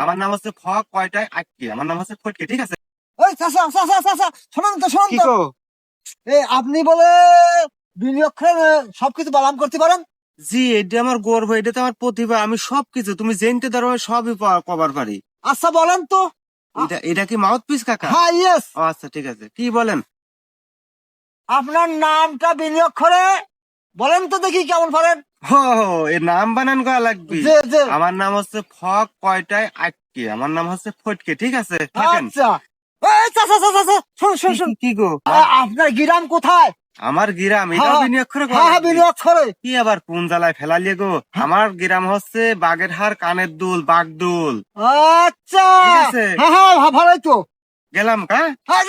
আমার নাম হচ্ছে ফক কয়টায় আটকে, আমার নাম হচ্ছে ফটকে, ঠিক আছে? ওই চাচা চাচা চাচা শোনান তো শোনান কি তো। গো? আপনি বলে বিনিয়োগ করে সবকিছু বালাম করতে পারেন? জি, এটা আমার গর্ব, এটা তো আমার প্রতিভা। আমি সবকিছু তুমি জেনতে ধরো আমি সবই কভার পারি। আচ্ছা বলেন তো। এটা এটা কি মাউথ পিস কাকা? হ্যাঁ ইয়েস। ও আচ্ছা, ঠিক আছে, কি বলেন? আপনার নামটা বিনিয়োগ করে বলেন তো দেখি কেমন পারেন। ও, এর নাম বানান করা লাগবে? যে যে আমার নাম হচ্ছে ফক কয়টায় আটকে, আমার নাম হচ্ছে ফটকে, ঠিক আছে? থাকেন। আচ্ছা। এই চাচা চাচা চাচা শুন শুন শুন। কি গো? আপনার গ্রাম কোথায়? আমার গ্রাম, এটাও হ্যাঁ, বিনিয়োগ করে হ্যাঁ হ্যাঁ বিনিয়োগ করে। কি আবার কোন জ্বালায় ফেলালিয়ে গো? আমার গ্রাম হচ্ছে বাগেরহাট, কানের দুল, বাগদুল। আচ্ছা ঠিক আছে। হ্যাঁ হ্যাঁ ভালোই তো। গেলাম কা?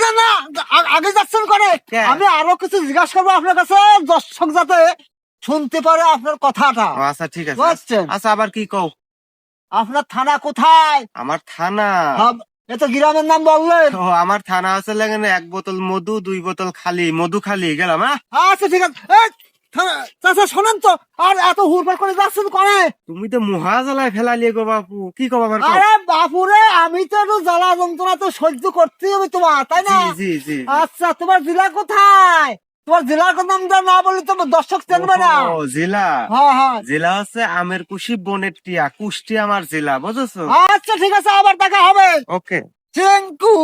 না না আগে যাচ্ছেন করে। কে? আমি আরো কিছু জিজ্ঞাসা করবো আপনার কাছে, দর্শক যাতে শুনতে পারে আপনার কথাটা। ও আচ্ছা, ঠিক আছে। বুঝছেন? আচ্ছা, আবার কি কও? আপনার থানা কোথায়? আমার থানা? এ তো গ্রামের নাম বললেন। ও, আমার থানা আছে লাগেন এক বোতল মধু, 2 বোতল খালি মধু খালি। গেলাম, হ্যাঁ? আচ্ছা ঠিক আছে। চাচা শোনেন তো, আর এত হুড়পাড় করে যাচ্ছেন করে। তুমি তো মহা জ্বালায় ফেলালিয়ে গো বাপু, কি কব আবার কও? আরে বাপুরে, আমি তো একটু জ্বালা যন্ত্রণা তো সহ্য করতেই হবে তোমার, তাই না? জি জি জি। আচ্ছা তোমার জেলা কোথায়? তোমার জেলার নামটা না বললে তো দর্শক জানবে না। ও, জেলা? হ্যাঁ হ্যাঁ। জেলা হচ্ছে আমের কুশি বনের টিয়া, কুষ্টি আমার জেলা, বুঝেছো? আচ্ছা ঠিক আছে, আবার দেখা হবে। ওকে। Thank you.